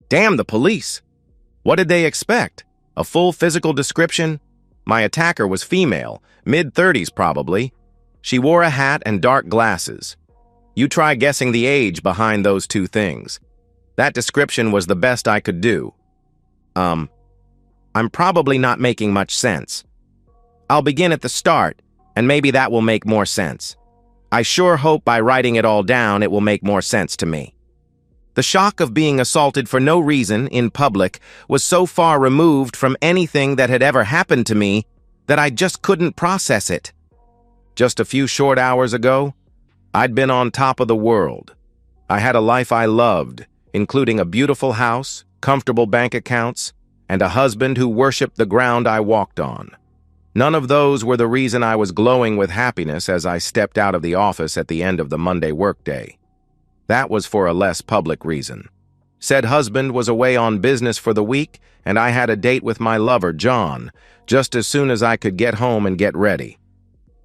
Damn the police! What did they expect? A full physical description? My attacker was female, mid-30s probably. She wore a hat and dark glasses. You try guessing the age behind those two things. That description was the best I could do. I'm probably not making much sense. I'll begin at the start, and maybe that will make more sense. I sure hope by writing it all down it will make more sense to me. The shock of being assaulted for no reason in public was so far removed from anything that had ever happened to me that I just couldn't process it. Just a few short hours ago, I'd been on top of the world. I had a life I loved, including a beautiful house, comfortable bank accounts, and a husband who worshipped the ground I walked on. None of those were the reason I was glowing with happiness as I stepped out of the office at the end of the Monday workday. That was for a less public reason. Said husband was away on business for the week, and I had a date with my lover, John, just as soon as I could get home and get ready.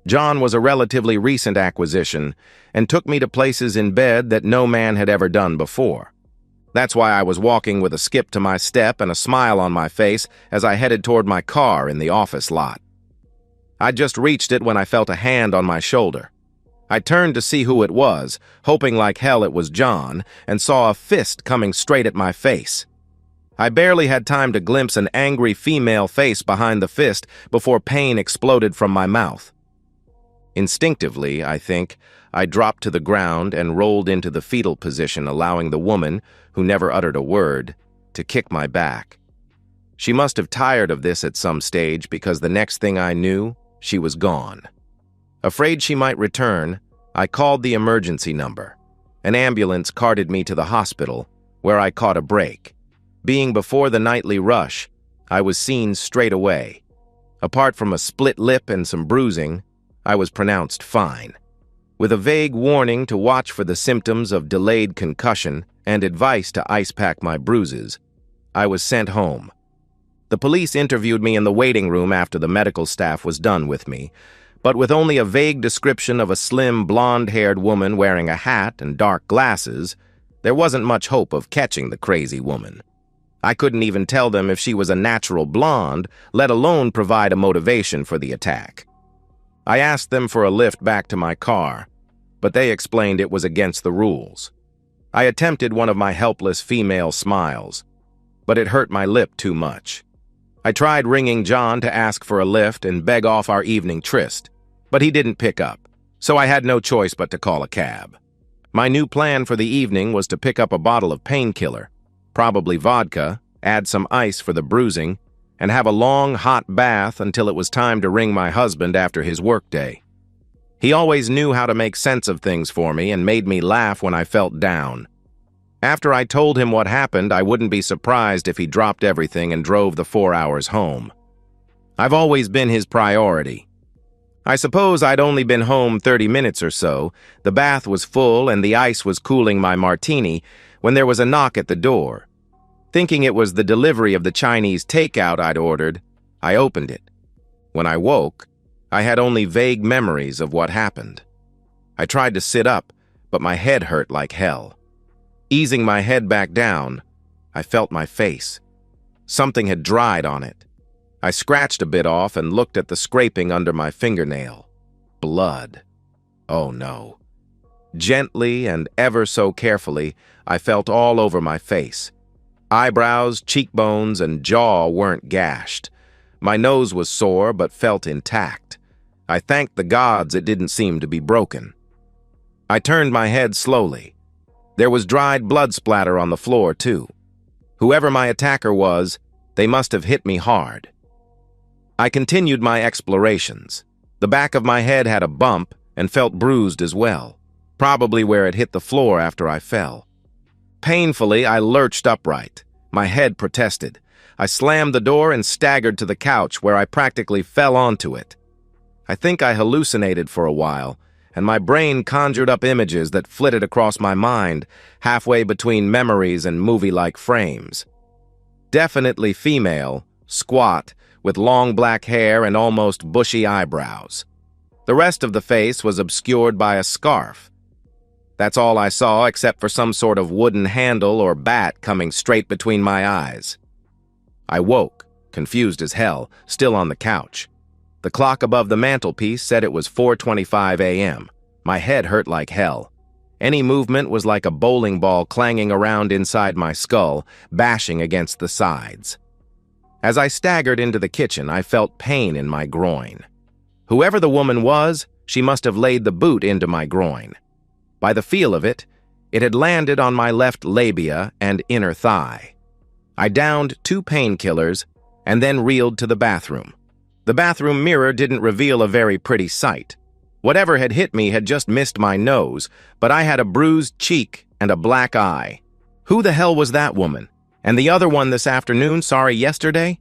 John was a relatively recent acquisition and took me to places in bed that no man had ever done before. That's why I was walking with a skip to my step and a smile on my face as I headed toward my car in the office lot. I'd just reached it when I felt a hand on my shoulder. I turned to see who it was, hoping like hell it was John, and saw a fist coming straight at my face. I barely had time to glimpse an angry female face behind the fist before pain exploded from my mouth. Instinctively, I think, I dropped to the ground and rolled into the fetal position, allowing the woman, who never uttered a word, to kick my back. She must have tired of this at some stage because the next thing I knew, she was gone. Afraid she might return, I called the emergency number. An ambulance carted me to the hospital, where I caught a break. Being before the nightly rush, I was seen straight away. Apart from a split lip and some bruising, I was pronounced fine. With a vague warning to watch for the symptoms of delayed concussion and advice to ice pack my bruises, I was sent home. The police interviewed me in the waiting room after the medical staff was done with me, but with only a vague description of a slim, blonde-haired woman wearing a hat and dark glasses, there wasn't much hope of catching the crazy woman. I couldn't even tell them if she was a natural blonde, let alone provide a motivation for the attack. I asked them for a lift back to my car, but they explained it was against the rules. I attempted one of my helpless female smiles, but it hurt my lip too much. I tried ringing John to ask for a lift and beg off our evening tryst, but he didn't pick up, so I had no choice but to call a cab. My new plan for the evening was to pick up a bottle of painkiller, probably vodka, add some ice for the bruising, and have a long, hot bath until it was time to ring my husband after his workday. He always knew how to make sense of things for me and made me laugh when I felt down. After I told him what happened, I wouldn't be surprised if he dropped everything and drove the 4 hours home. I've always been his priority. I suppose I'd only been home 30 minutes or so. The bath was full and the ice was cooling my martini when there was a knock at the door. Thinking it was the delivery of the Chinese takeout I'd ordered, I opened it. When I woke, I had only vague memories of what happened. I tried to sit up, but my head hurt like hell. Easing my head back down, I felt my face. Something had dried on it. I scratched a bit off and looked at the scraping under my fingernail. Blood. Oh no. Gently and ever so carefully, I felt all over my face. Eyebrows, cheekbones, and jaw weren't gashed. My nose was sore but felt intact. I thanked the gods it didn't seem to be broken. I turned my head slowly. There was dried blood splatter on the floor, too. Whoever my attacker was, they must have hit me hard. I continued my explorations. The back of my head had a bump and felt bruised as well, probably where it hit the floor after I fell. Painfully, I lurched upright. My head protested. I slammed the door and staggered to the couch where I practically fell onto it. I think I hallucinated for a while, and my brain conjured up images that flitted across my mind, halfway between memories and movie-like frames. Definitely female, squat, with long black hair and almost bushy eyebrows. The rest of the face was obscured by a scarf. That's all I saw except for some sort of wooden handle or bat coming straight between my eyes. I woke, confused as hell, still on the couch. The clock above the mantelpiece said it was 4:25 a.m. My head hurt like hell. Any movement was like a bowling ball clanging around inside my skull, bashing against the sides. As I staggered into the kitchen, I felt pain in my groin. Whoever the woman was, she must have laid the boot into my groin. By the feel of it, it had landed on my left labia and inner thigh. I downed 2 painkillers and then reeled to the bathroom. The bathroom mirror didn't reveal a very pretty sight. Whatever had hit me had just missed my nose, but I had a bruised cheek and a black eye. Who the hell was that woman? And the other one this afternoon, sorry, yesterday?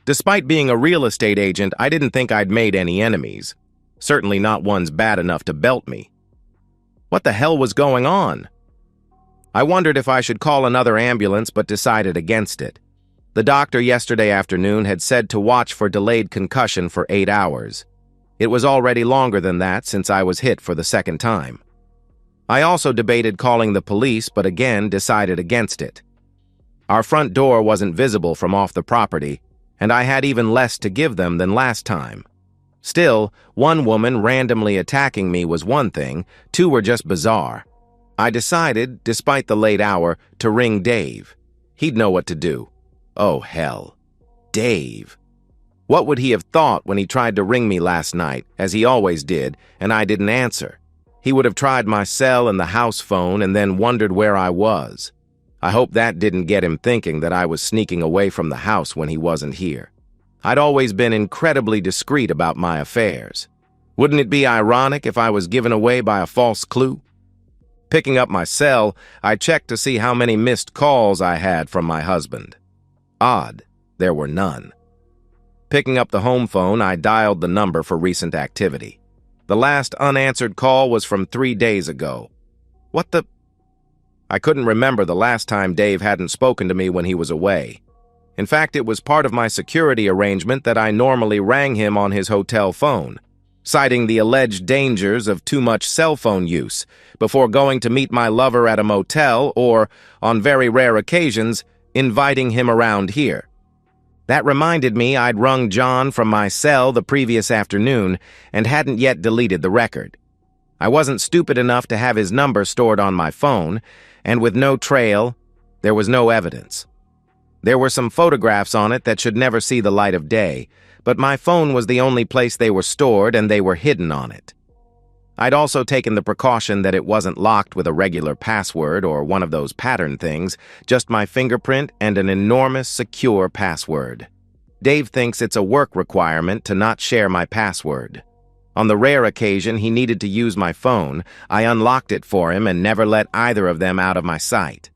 Despite being a real estate agent, I didn't think I'd made any enemies. Certainly not ones bad enough to belt me. What the hell was going on? I wondered if I should call another ambulance, but decided against it. The doctor yesterday afternoon had said to watch for delayed concussion for 8 hours. It was already longer than that since I was hit for the second time. I also debated calling the police, but again decided against it. Our front door wasn't visible from off the property, and I had even less to give them than last time. Still, one woman randomly attacking me was one thing, 2 were just bizarre. I decided, despite the late hour, to ring Dave. He'd know what to do. Oh, hell. Dave. What would he have thought when he tried to ring me last night, as he always did, and I didn't answer? He would have tried my cell and the house phone and then wondered where I was. I hope that didn't get him thinking that I was sneaking away from the house when he wasn't here. I'd always been incredibly discreet about my affairs. Wouldn't it be ironic if I was given away by a false clue? Picking up my cell, I checked to see how many missed calls I had from my husband. Odd, there were none. Picking up the home phone, I dialed the number for recent activity. The last unanswered call was from 3 days ago. What the... I couldn't remember the last time Dave hadn't spoken to me when he was away. In fact, it was part of my security arrangement that I normally rang him on his hotel phone, citing the alleged dangers of too much cell phone use, before going to meet my lover at a motel or, on very rare occasions, inviting him around here. That reminded me I'd rung John from my cell the previous afternoon and hadn't yet deleted the record. I wasn't stupid enough to have his number stored on my phone, and with no trail, there was no evidence. There were some photographs on it that should never see the light of day, but my phone was the only place they were stored and they were hidden on it. I'd also taken the precaution that it wasn't locked with a regular password or one of those pattern things, just my fingerprint and an enormous, secure password. Dave thinks it's a work requirement to not share my password. On the rare occasion he needed to use my phone, I unlocked it for him and never let either of them out of my sight.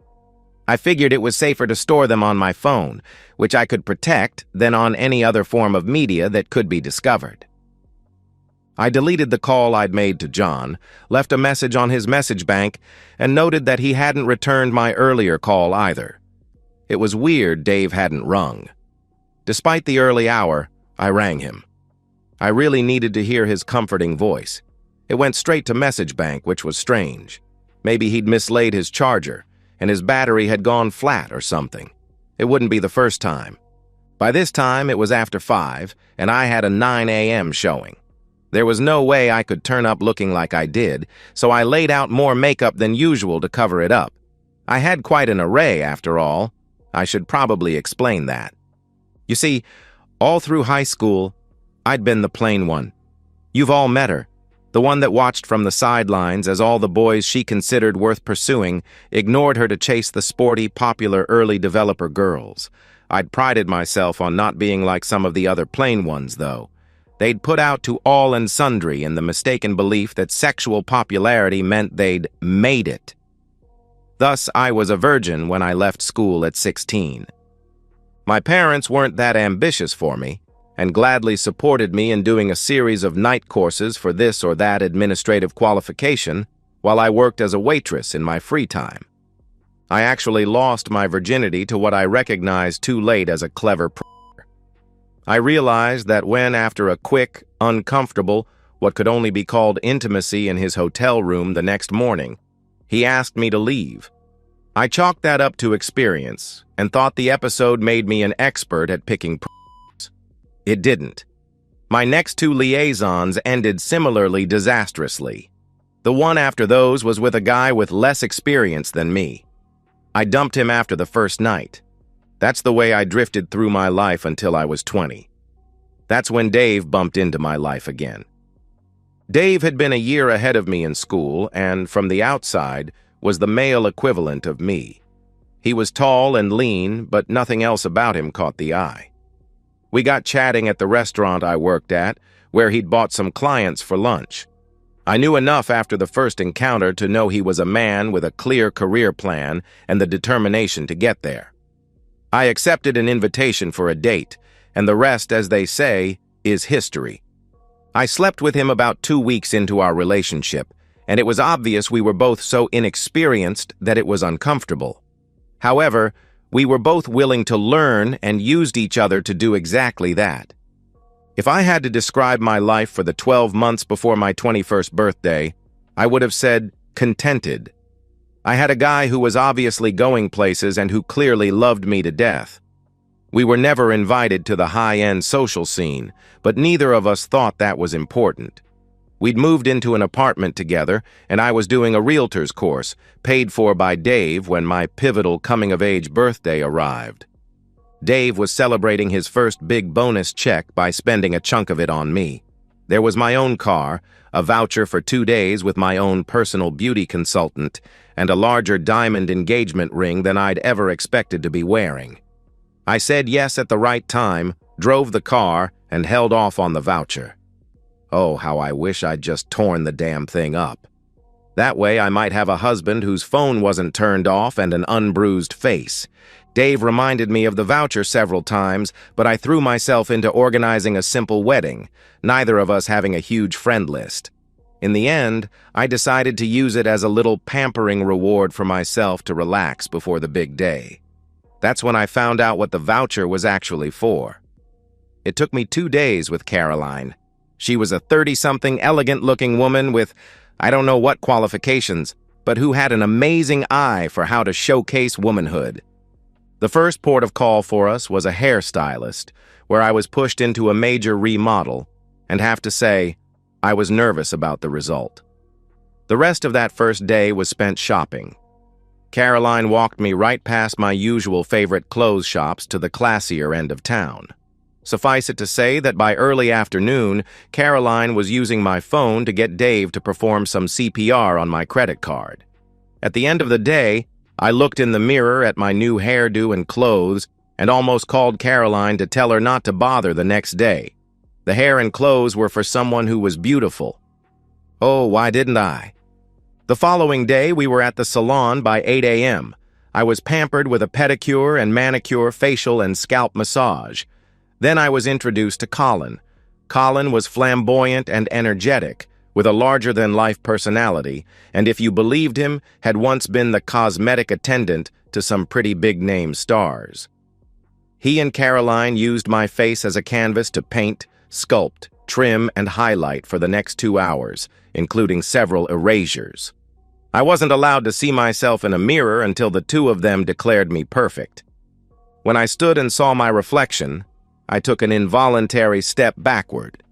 I figured it was safer to store them on my phone, which I could protect, than on any other form of media that could be discovered. I deleted the call I'd made to John, left a message on his message bank, and noted that he hadn't returned my earlier call either. It was weird Dave hadn't rung. Despite the early hour, I rang him. I really needed to hear his comforting voice. It went straight to message bank, which was strange. Maybe he'd mislaid his charger, and his battery had gone flat or something. It wouldn't be the first time. By this time, it was after 5, and I had a 9 a.m. showing. There was no way I could turn up looking like I did, so I laid out more makeup than usual to cover it up. I had quite an array, after all. I should probably explain that. You see, all through high school, I'd been the plain one. You've all met her, the one that watched from the sidelines as all the boys she considered worth pursuing ignored her to chase the sporty, popular early developer girls. I'd prided myself on not being like some of the other plain ones, though. They'd put out to all and sundry in the mistaken belief that sexual popularity meant they'd made it. Thus, I was a virgin when I left school at 16. My parents weren't that ambitious for me, and gladly supported me in doing a series of night courses for this or that administrative qualification while I worked as a waitress in my free time. I actually lost my virginity to what I recognized too late as a clever I realized that when, after a quick, uncomfortable, what could only be called intimacy in his hotel room the next morning. He asked me to leave. I chalked that up to experience and thought the episode made me an expert at picking pros. It didn't. My next two liaisons ended similarly disastrously. The one after those was with a guy with less experience than me. I dumped him after the first night. That's the way I drifted through my life until I was 20. That's when Dave bumped into my life again. Dave had been a year ahead of me in school and, from the outside, was the male equivalent of me. He was tall and lean, but nothing else about him caught the eye. We got chatting at the restaurant I worked at, where he'd bought some clients for lunch. I knew enough after the first encounter to know he was a man with a clear career plan and the determination to get there. I accepted an invitation for a date, and the rest, as they say, is history. I slept with him about 2 weeks into our relationship, and it was obvious we were both so inexperienced that it was uncomfortable. However, we were both willing to learn and used each other to do exactly that. If I had to describe my life for the 12 months before my 21st birthday, I would have said contented. I had a guy who was obviously going places and who clearly loved me to death. We were never invited to the high-end social scene, but neither of us thought that was important. We'd moved into an apartment together, and I was doing a realtor's course, paid for by Dave when my pivotal coming-of-age birthday arrived. Dave was celebrating his first big bonus check by spending a chunk of it on me. There was my own car, a voucher for 2 days with my own personal beauty consultant, and a larger diamond engagement ring than I'd ever expected to be wearing. I said yes at the right time, drove the car, and held off on the voucher. Oh, how I wish I'd just torn the damn thing up. That way I might have a husband whose phone wasn't turned off and an unbruised face. Dave reminded me of the voucher several times, but I threw myself into organizing a simple wedding, neither of us having a huge friend list. In the end, I decided to use it as a little pampering reward for myself to relax before the big day. That's when I found out what the voucher was actually for. It took me 2 days with Caroline. She was a 30-something, elegant-looking woman with, I don't know what qualifications, but who had an amazing eye for how to showcase womanhood. The first port of call for us was a hairstylist, where I was pushed into a major remodel, and have to say, I was nervous about the result. The rest of that first day was spent shopping. Caroline walked me right past my usual favorite clothes shops to the classier end of town. Suffice it to say that by early afternoon, Caroline was using my phone to get Dave to perform some CPR on my credit card. At the end of the day, I looked in the mirror at my new hairdo and clothes and almost called Caroline to tell her not to bother the next day. The hair and clothes were for someone who was beautiful. Oh, why didn't I? The following day, we were at the salon by 8 a.m. I was pampered with a pedicure and manicure, facial and scalp massage. Then I was introduced to Colin. Colin was flamboyant and energetic, with a larger-than-life personality, and if you believed him, had once been the cosmetic attendant to some pretty big-name stars. He and Caroline used my face as a canvas to paint, sculpt, trim, and highlight for the next 2 hours, including several erasures. I wasn't allowed to see myself in a mirror until the two of them declared me perfect. When I stood and saw my reflection, I took an involuntary step backward.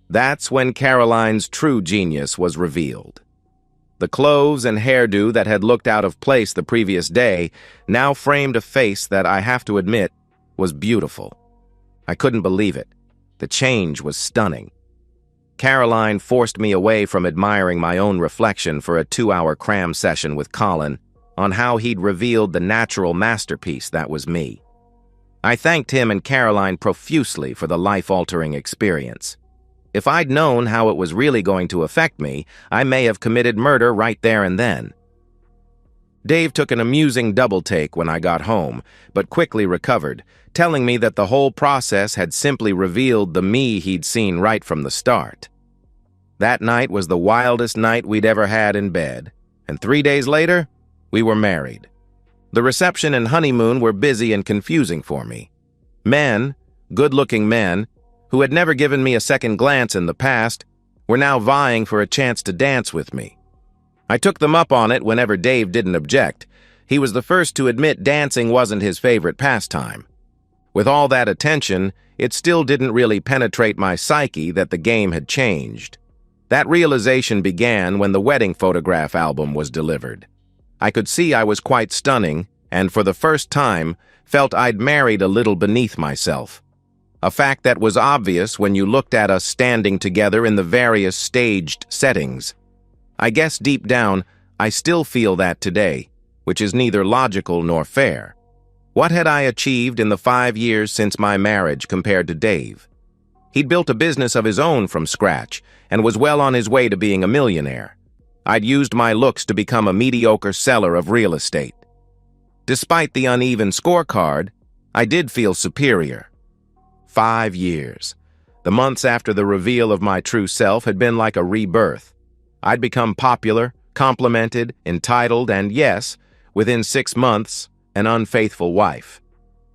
That's when Caroline's true genius was revealed. The clothes and hairdo that had looked out of place the previous day now framed a face that, I have to admit, was beautiful. I couldn't believe it. The change was stunning. Caroline forced me away from admiring my own reflection for a 2-hour cram session with Colin on how he'd revealed the natural masterpiece that was me. I thanked him and Caroline profusely for the life-altering experience. If I'd known how it was really going to affect me, I may have committed murder right there and then. Dave took an amusing double-take when I got home, but quickly recovered, telling me that the whole process had simply revealed the me he'd seen right from the start. That night was the wildest night we'd ever had in bed, and 3 days later, we were married. The reception and honeymoon were busy and confusing for me. Men, good-looking men, who had never given me a second glance in the past, were now vying for a chance to dance with me. I took them up on it whenever Dave didn't object. He was the first to admit dancing wasn't his favorite pastime. With all that attention, it still didn't really penetrate my psyche that the game had changed. That realization began when the wedding photograph album was delivered. I could see I was quite stunning, and for the first time, felt I'd married a little beneath myself. A fact that was obvious when you looked at us standing together in the various staged settings. I guess deep down, I still feel that today, which is neither logical nor fair. What had I achieved in the 5 years since my marriage compared to Dave? He'd built a business of his own from scratch and was well on his way to being a millionaire. I'd used my looks to become a mediocre seller of real estate. Despite the uneven scorecard, I did feel superior. 5 years. The months after the reveal of my true self had been like a rebirth. I'd become popular, complimented, entitled, and yes, within 6 months, an unfaithful wife.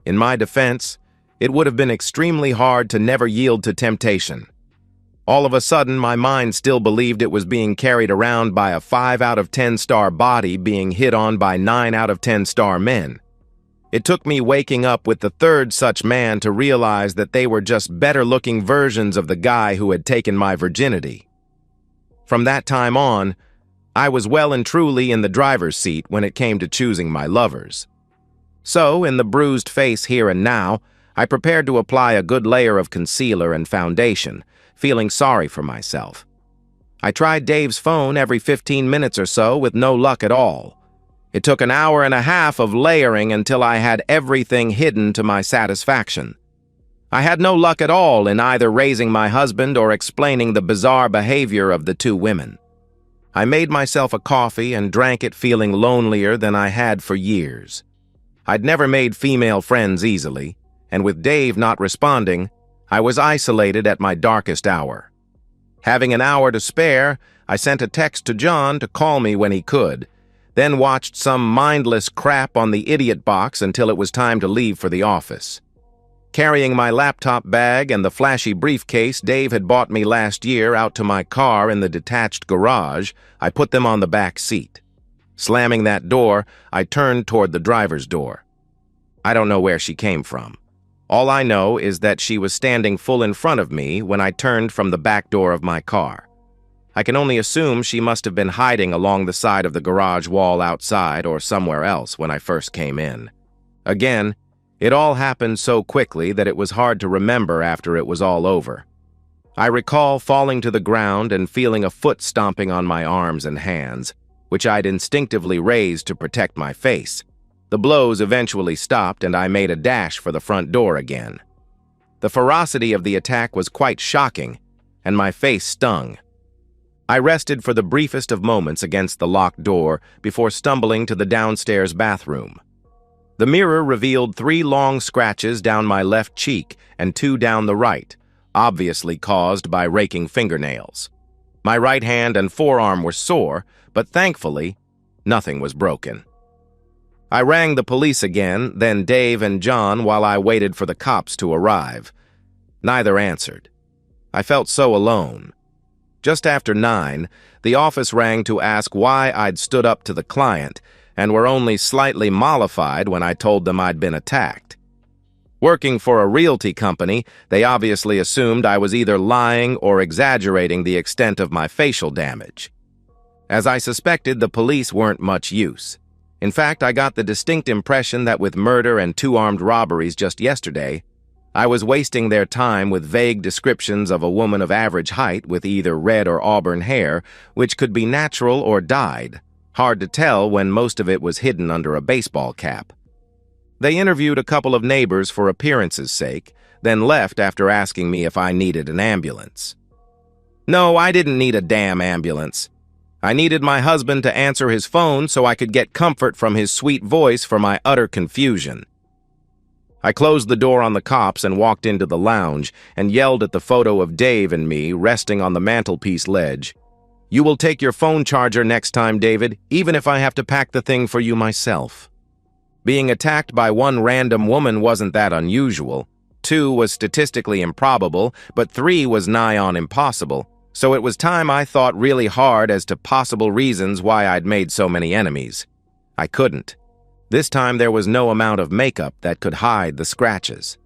In my defense, it would have been extremely hard to never yield to temptation. All of a sudden, my mind still believed it was being carried around by a 5 out of 10 star body being hit on by 9 out of 10 star men. It took me waking up with the third such man to realize that they were just better-looking versions of the guy who had taken my virginity. From that time on, I was well and truly in the driver's seat when it came to choosing my lovers. So, in the bruised face here and now, I prepared to apply a good layer of concealer and foundation, feeling sorry for myself. I tried Dave's phone every 15 minutes or so with no luck at all. It took an hour and a half of layering until I had everything hidden to my satisfaction. I had no luck at all in either raising my husband or explaining the bizarre behavior of the two women. I made myself a coffee and drank it feeling lonelier than I had for years. I'd never made female friends easily, and with Dave not responding, I was isolated at my darkest hour. Having an hour to spare, I sent a text to John to call me when he could, then watched some mindless crap on the idiot box until it was time to leave for the office. Carrying my laptop bag and the flashy briefcase Dave had bought me last year out to my car in the detached garage, I put them on the back seat. Slamming that door, I turned toward the driver's door. I don't know where she came from. All I know is that she was standing full in front of me when I turned from the back door of my car. I can only assume she must have been hiding along the side of the garage wall outside or somewhere else when I first came in. Again, it all happened so quickly that it was hard to remember after it was all over. I recall falling to the ground and feeling a foot stomping on my arms and hands, which I'd instinctively raised to protect my face. The blows eventually stopped and I made a dash for the front door again. The ferocity of the attack was quite shocking, and my face stung. I rested for the briefest of moments against the locked door before stumbling to the downstairs bathroom. The mirror revealed 3 long scratches down my left cheek and 2 down the right, obviously caused by raking fingernails. My right hand and forearm were sore, but thankfully, nothing was broken. I rang the police again, then Dave and John while I waited for the cops to arrive. Neither answered. I felt so alone. Just after 9, the office rang to ask why I'd stood up to the client and were only slightly mollified when I told them I'd been attacked. Working for a realty company, they obviously assumed I was either lying or exaggerating the extent of my facial damage. As I suspected, the police weren't much use. In fact, I got the distinct impression that with murder and 2 armed robberies just yesterday, I was wasting their time with vague descriptions of a woman of average height with either red or auburn hair, which could be natural or dyed. Hard to tell when most of it was hidden under a baseball cap. They interviewed a couple of neighbors for appearance's sake, then left after asking me if I needed an ambulance. No, I didn't need a damn ambulance. I needed my husband to answer his phone so I could get comfort from his sweet voice for my utter confusion. I closed the door on the cops and walked into the lounge and yelled at the photo of Dave and me resting on the mantelpiece ledge. "You will take your phone charger next time, David, even if I have to pack the thing for you myself." Being attacked by 1 random woman wasn't that unusual. 2 was statistically improbable, but 3 was nigh on impossible. So it was time I thought really hard as to possible reasons why I'd made so many enemies. I couldn't. This time there was no amount of makeup that could hide the scratches.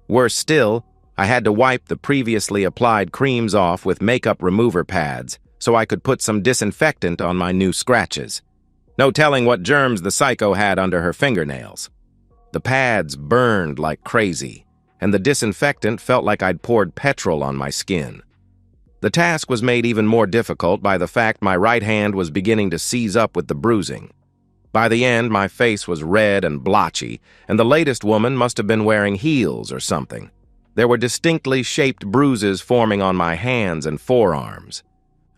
Worse still, I had to wipe the previously applied creams off with makeup remover pads so I could put some disinfectant on my new scratches. No telling what germs the psycho had under her fingernails. The pads burned like crazy, and the disinfectant felt like I'd poured petrol on my skin. The task was made even more difficult by the fact my right hand was beginning to seize up with the bruising. By the end, my face was red and blotchy, and the latest woman must have been wearing heels or something. There were distinctly shaped bruises forming on my hands and forearms.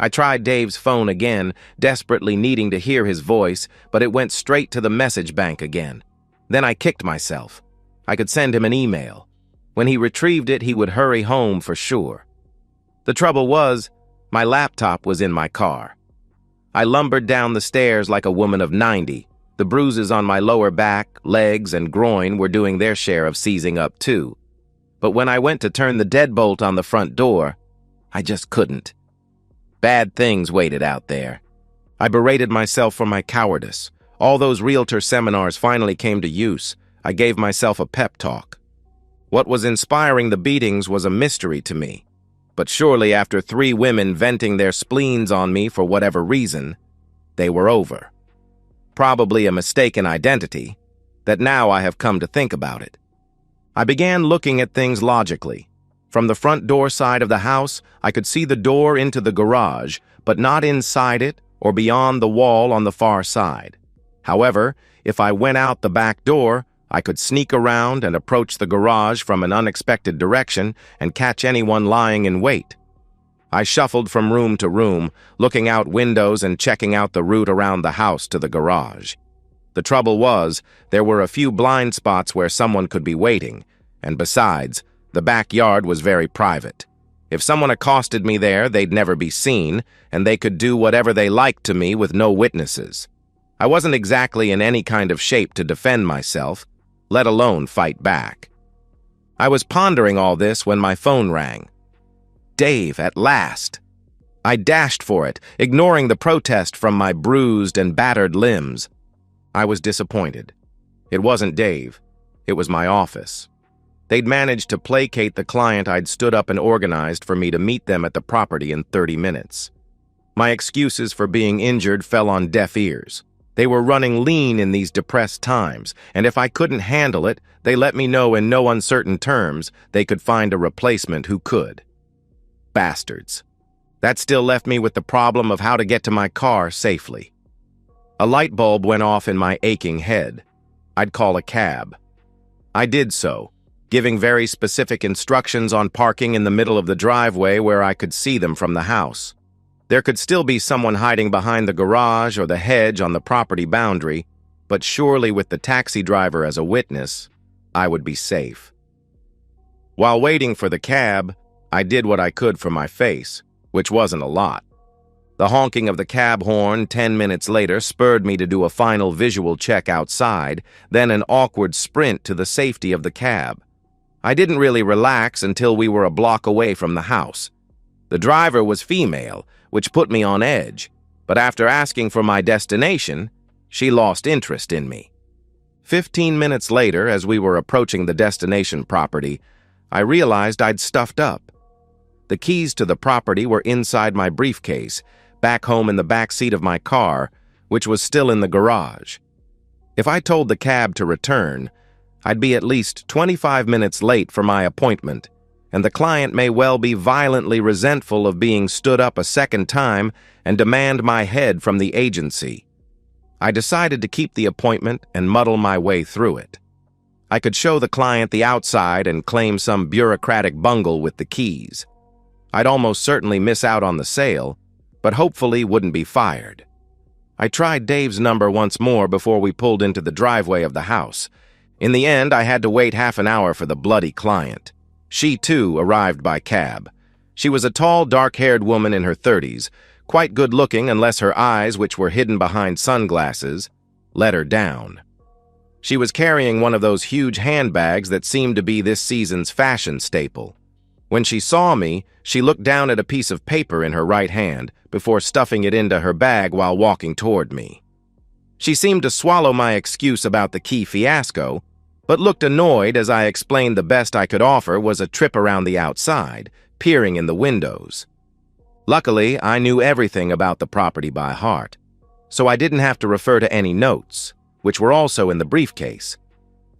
I tried Dave's phone again, desperately needing to hear his voice, but it went straight to the message bank again. Then I kicked myself. I could send him an email. When he retrieved it, he would hurry home for sure. The trouble was, my laptop was in my car. I lumbered down the stairs like a woman of 90. The bruises on my lower back, legs, and groin were doing their share of seizing up too. But when I went to turn the deadbolt on the front door, I just couldn't. Bad things waited out there. I berated myself for my cowardice. All those realtor seminars finally came to use. I gave myself a pep talk. What was inspiring the beatings was a mystery to me. But surely after 3 women venting their spleens on me for whatever reason, they were over. Probably a mistaken identity, that now I have come to think about it. I began looking at things logically. From the front door side of the house, I could see the door into the garage, but not inside it or beyond the wall on the far side. However, if I went out the back door, I could sneak around and approach the garage from an unexpected direction and catch anyone lying in wait. I shuffled from room to room, looking out windows and checking out the route around the house to the garage. The trouble was, there were a few blind spots where someone could be waiting, and besides, the backyard was very private. If someone accosted me there, they'd never be seen, and they could do whatever they liked to me with no witnesses. I wasn't exactly in any kind of shape to defend myself, let alone fight back. I was pondering all this when my phone rang. Dave, at last. I dashed for it, ignoring the protest from my bruised and battered limbs. I was disappointed. It wasn't Dave. It was my office. They'd managed to placate the client I'd stood up and organized for me to meet them at the property in 30 minutes. My excuses for being injured fell on deaf ears. They were running lean in these depressed times, and if I couldn't handle it, they let me know in no uncertain terms they could find a replacement who could. Bastards. That still left me with the problem of how to get to my car safely. A light bulb went off in my aching head. I'd call a cab. I did so, giving very specific instructions on parking in the middle of the driveway where I could see them from the house. There could still be someone hiding behind the garage or the hedge on the property boundary, but surely with the taxi driver as a witness, I would be safe. While waiting for the cab, I did what I could for my face, which wasn't a lot. The honking of the cab horn 10 minutes later spurred me to do a final visual check outside, then an awkward sprint to the safety of the cab. I didn't really relax until we were a block away from the house. The driver was female, which put me on edge, but after asking for my destination, she lost interest in me. 15 minutes later, as we were approaching the destination property, I realized I'd stuffed up. The keys to the property were inside my briefcase, back home in the back seat of my car, which was still in the garage. If I told the cab to return, I'd be at least 25 minutes late for my appointment, and the client may well be violently resentful of being stood up a second time and demand my head from the agency. I decided to keep the appointment and muddle my way through it. I could show the client the outside and claim some bureaucratic bungle with the keys. I'd almost certainly miss out on the sale, but hopefully wouldn't be fired. I tried Dave's number once more before we pulled into the driveway of the house. In the end, I had to wait half an hour for the bloody client. She, too, arrived by cab. She was a tall, dark-haired woman in her 30s, quite good-looking unless her eyes, which were hidden behind sunglasses, let her down. She was carrying one of those huge handbags that seemed to be this season's fashion staple. When she saw me, she looked down at a piece of paper in her right hand before stuffing it into her bag while walking toward me. She seemed to swallow my excuse about the key fiasco, but looked annoyed as I explained the best I could offer was a trip around the outside, peering in the windows. Luckily, I knew everything about the property by heart, so I didn't have to refer to any notes, which were also in the briefcase.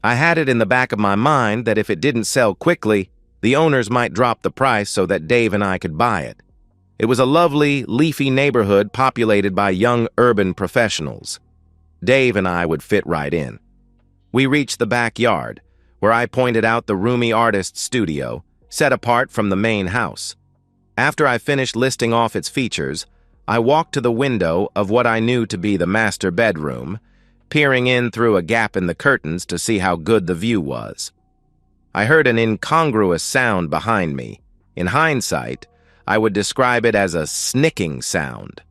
I had it in the back of my mind that if it didn't sell quickly, the owners might drop the price so that Dave and I could buy it. It was a lovely, leafy neighborhood populated by young urban professionals. Dave and I would fit right in. We reached the backyard, where I pointed out the roomy artist's studio, set apart from the main house. After I finished listing off its features, I walked to the window of what I knew to be the master bedroom, peering in through a gap in the curtains to see how good the view was. I heard an incongruous sound behind me. In hindsight, I would describe it as a snicking sound.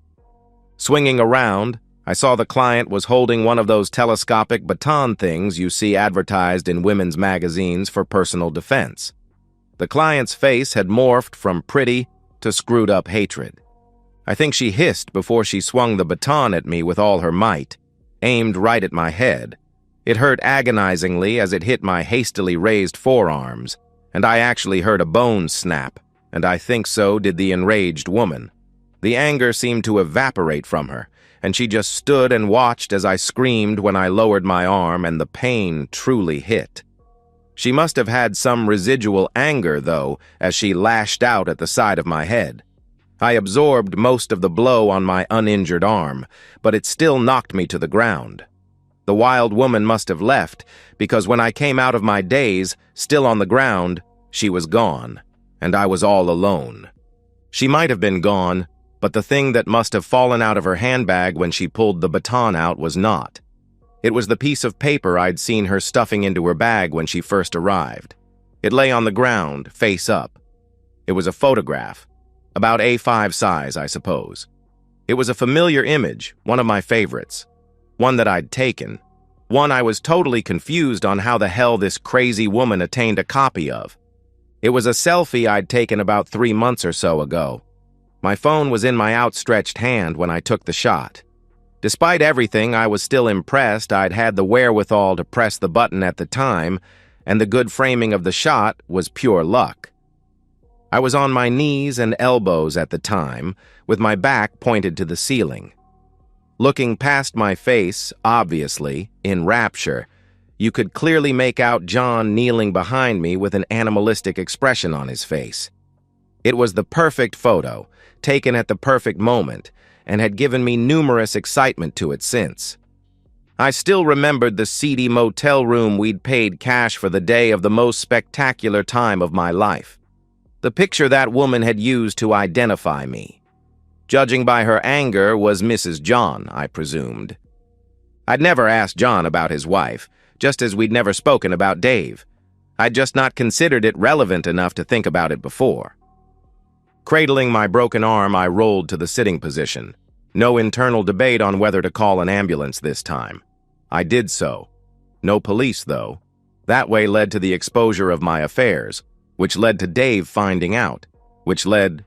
Swinging around, I saw the client was holding one of those telescopic baton things you see advertised in women's magazines for personal defense. The client's face had morphed from pretty to screwed-up hatred. I think she hissed before she swung the baton at me with all her might, aimed right at my head. It hurt agonizingly as it hit my hastily raised forearms, and I actually heard a bone snap, and I think so did the enraged woman. The anger seemed to evaporate from her, and she just stood and watched as I screamed when I lowered my arm and the pain truly hit. She must have had some residual anger, though, as she lashed out at the side of my head. I absorbed most of the blow on my uninjured arm, but it still knocked me to the ground. The wild woman must have left, because when I came out of my daze, still on the ground, she was gone, and I was all alone. She might have been gone, but the thing that must have fallen out of her handbag when she pulled the baton out was not. It was the piece of paper I'd seen her stuffing into her bag when she first arrived. It lay on the ground, face up. It was a photograph, about A5 size, I suppose. It was a familiar image, one of my favorites. One that I'd taken. One I was totally confused on how the hell this crazy woman attained a copy of. It was a selfie I'd taken about 3 months or so ago. My phone was in my outstretched hand when I took the shot. Despite everything, I was still impressed I'd had the wherewithal to press the button at the time, and the good framing of the shot was pure luck. I was on my knees and elbows at the time, with my back pointed to the ceiling. Looking past my face, obviously, in rapture, you could clearly make out John kneeling behind me with an animalistic expression on his face. It was the perfect photo, taken at the perfect moment, and had given me numerous excitement to it since. I still remembered the seedy motel room we'd paid cash for the day of the most spectacular time of my life. The picture that woman had used to identify me. Judging by her anger, was Mrs. John, I presumed. I'd never asked John about his wife, just as we'd never spoken about Dave. I'd just not considered it relevant enough to think about it before. Cradling my broken arm, I rolled to the sitting position. No internal debate on whether to call an ambulance this time. I did so. No police, though. That way led to the exposure of my affairs, which led to Dave finding out, which led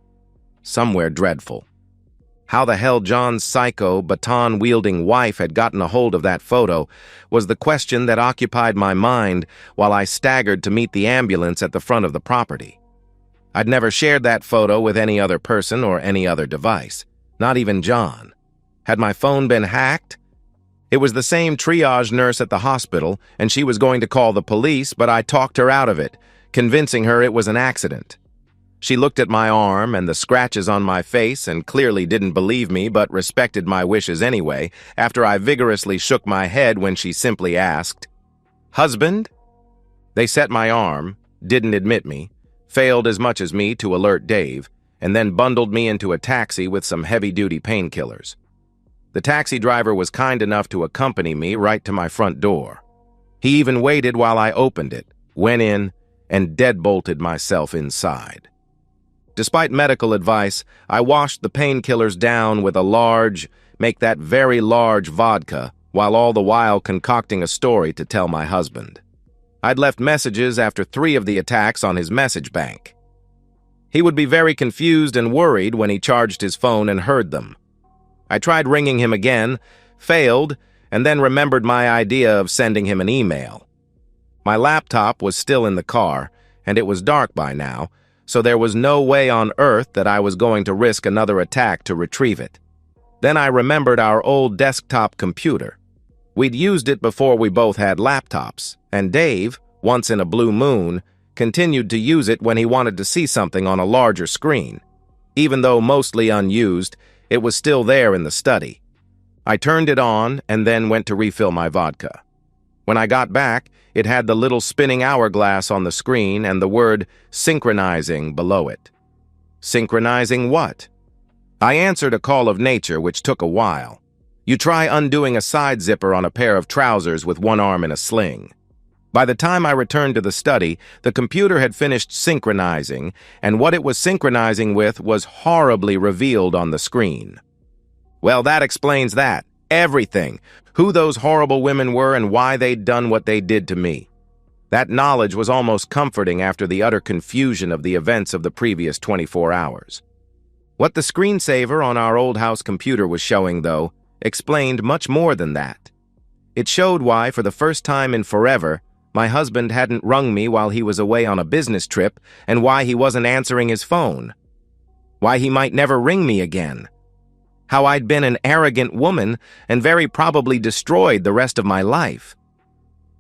somewhere dreadful. How the hell John's psycho, baton-wielding wife had gotten a hold of that photo was the question that occupied my mind while I staggered to meet the ambulance at the front of the property. I'd never shared that photo with any other person or any other device, not even John. Had my phone been hacked? It was the same triage nurse at the hospital, and she was going to call the police, but I talked her out of it, convincing her it was an accident. She looked at my arm and the scratches on my face and clearly didn't believe me but respected my wishes anyway, after I vigorously shook my head when she simply asked, "Husband?" They set my arm, didn't admit me, failed as much as me to alert Dave, and then bundled me into a taxi with some heavy-duty painkillers. The taxi driver was kind enough to accompany me right to my front door. He even waited while I opened it, went in, and deadbolted myself inside. Despite medical advice, I washed the painkillers down with a large, make that very large vodka, while all the while concocting a story to tell my husband. I'd left messages after 3 of the attacks on his message bank. He would be very confused and worried when he charged his phone and heard them. I tried ringing him again, failed, and then remembered my idea of sending him an email. My laptop was still in the car, and it was dark by now, so there was no way on earth that I was going to risk another attack to retrieve it. Then I remembered our old desktop computer. We'd used it before we both had laptops, and Dave, once in a blue moon, continued to use it when he wanted to see something on a larger screen. Even though mostly unused, it was still there in the study. I turned it on and then went to refill my vodka. When I got back, it had the little spinning hourglass on the screen and the word synchronizing below it. Synchronizing what? I answered a call of nature, which took a while. You try undoing a side zipper on a pair of trousers with one arm in a sling. By the time I returned to the study, the computer had finished synchronizing, and what it was synchronizing with was horribly revealed on the screen. Well, that explains that. Everything. Who those horrible women were and why they'd done what they did to me. That knowledge was almost comforting after the utter confusion of the events of the previous 24 hours. What the screensaver on our old house computer was showing, though, explained much more than that. It showed why, for the first time in forever, my husband hadn't rung me while he was away on a business trip, and why he wasn't answering his phone. Why he might never ring me again. How I'd been an arrogant woman and very probably destroyed the rest of my life.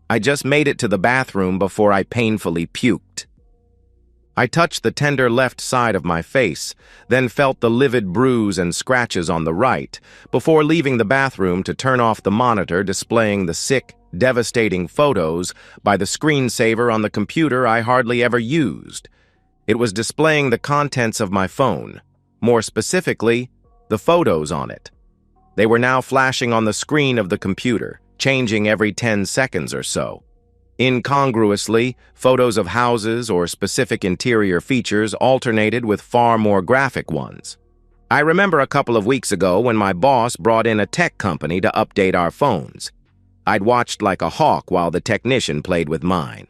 I just made it to the bathroom before I painfully puked. I touched the tender left side of my face, then felt the livid bruise and scratches on the right, before leaving the bathroom to turn off the monitor displaying the sick, devastating photos by the screensaver on the computer I hardly ever used. It was displaying the contents of my phone, more specifically, the photos on it. They were now flashing on the screen of the computer, changing every 10 seconds or so. Incongruously, photos of houses or specific interior features alternated with far more graphic ones. I remember a couple of weeks ago when my boss brought in a tech company to update our phones. I'd watched like a hawk while the technician played with mine.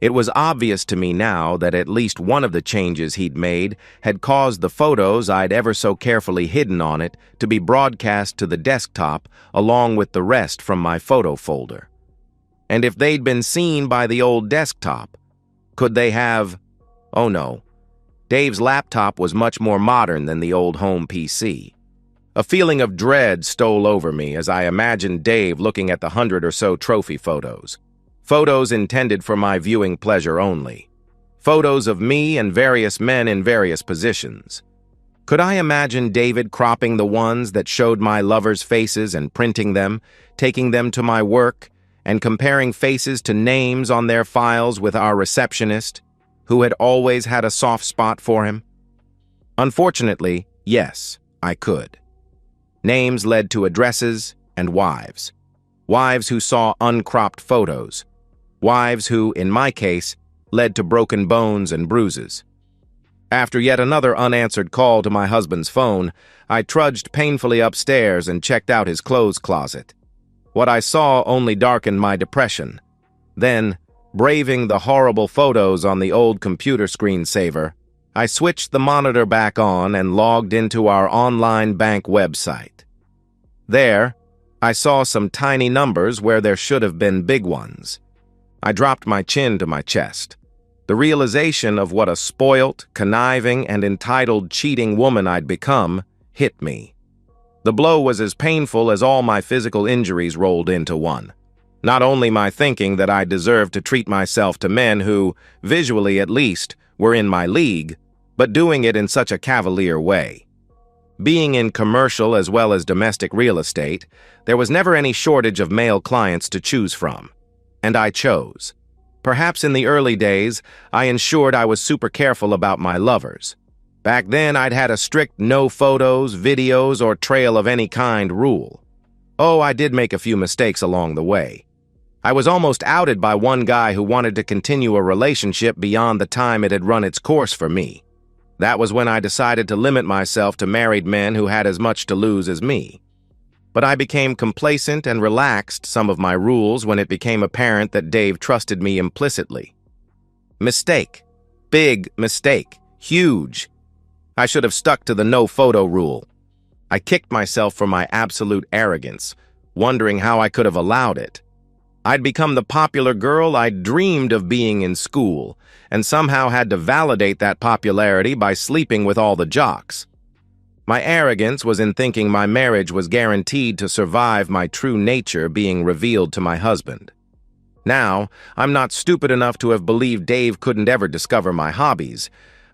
It was obvious to me now that at least one of the changes he'd made had caused the photos I'd ever so carefully hidden on it to be broadcast to the desktop along with the rest from my photo folder. And if they'd been seen by the old desktop, could they have... Oh no, Dave's laptop was much more modern than the old home PC. A feeling of dread stole over me as I imagined Dave looking at the 100 or so trophy photos. Photos intended for my viewing pleasure only. Photos of me and various men in various positions. Could I imagine David cropping the ones that showed my lovers' faces and printing them, taking them to my work, and comparing faces to names on their files with our receptionist, who had always had a soft spot for him? Unfortunately, yes, I could. Names led to addresses and wives. Wives who saw uncropped photos. Wives who, in my case, led to broken bones and bruises. After yet another unanswered call to my husband's phone, I trudged painfully upstairs and checked out his clothes closet. What I saw only darkened my depression. Then, braving the horrible photos on the old computer screensaver, I switched the monitor back on and logged into our online bank website. There, I saw some tiny numbers where there should have been big ones. I dropped my chin to my chest. The realization of what a spoilt, conniving, and entitled cheating woman I'd become hit me. The blow was as painful as all my physical injuries rolled into one. Not only my thinking that I deserved to treat myself to men who, visually at least, were in my league, but doing it in such a cavalier way. Being in commercial as well as domestic real estate, there was never any shortage of male clients to choose from. And I chose. Perhaps in the early days, I ensured I was super careful about my lovers. Back then, I'd had a strict no photos, videos, or trail of any kind rule. Oh, I did make a few mistakes along the way. I was almost outed by one guy who wanted to continue a relationship beyond the time it had run its course for me. That was when I decided to limit myself to married men who had as much to lose as me. But I became complacent and relaxed some of my rules when it became apparent that Dave trusted me implicitly. Mistake. Big mistake. Huge. I should have stuck to the no-photo rule. I kicked myself for my absolute arrogance, wondering how I could have allowed it. I'd become the popular girl I'd dreamed of being in school, and somehow had to validate that popularity by sleeping with all the jocks. My arrogance was in thinking my marriage was guaranteed to survive my true nature being revealed to my husband. Now, I'm not stupid enough to have believed Dave couldn't ever discover my hobbies,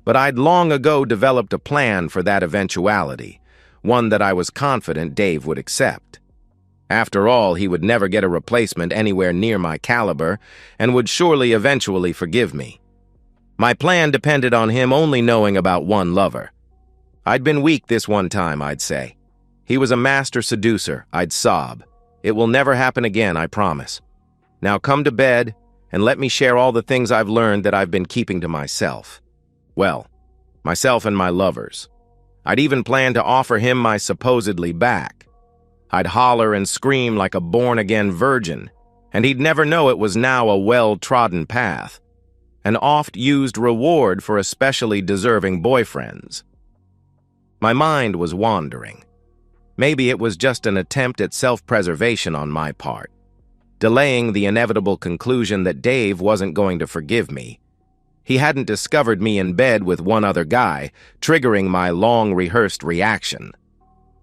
but I'd long ago developed a plan for that eventuality, one that I was confident Dave would accept. After all, he would never get a replacement anywhere near my caliber and would surely eventually forgive me. My plan depended on him only knowing about one lover. I'd been weak this one time, I'd say. He was a master seducer, I'd sob. It will never happen again, I promise. Now come to bed and let me share all the things I've learned that I've been keeping to myself. Well, myself and my lovers. I'd even planned to offer him my supposedly back. I'd holler and scream like a born-again virgin, and he'd never know it was now a well-trodden path, an oft-used reward for especially deserving boyfriends. My mind was wandering. Maybe it was just an attempt at self-preservation on my part, delaying the inevitable conclusion that Dave wasn't going to forgive me. He hadn't discovered me in bed with one other guy, triggering my long-rehearsed reaction.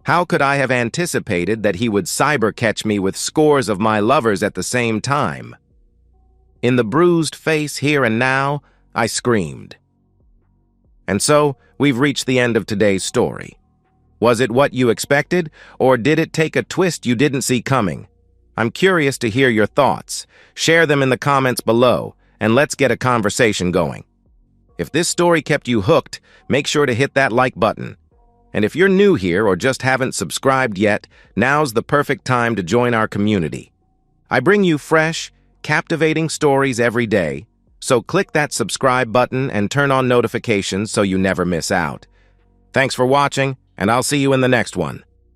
How could I have anticipated that he would cyber-catch me with scores of my lovers at the same time? In the bruised face here and now, I screamed. And so, we've reached the end of today's story. Was it what you expected, or did it take a twist you didn't see coming? I'm curious to hear your thoughts. Share them in the comments below, and let's get a conversation going. If this story kept you hooked, make sure to hit that like button. And if you're new here or just haven't subscribed yet, now's the perfect time to join our community. I bring you fresh, captivating stories every day, so click that subscribe button and turn on notifications so you never miss out. Thanks for watching, and I'll see you in the next one.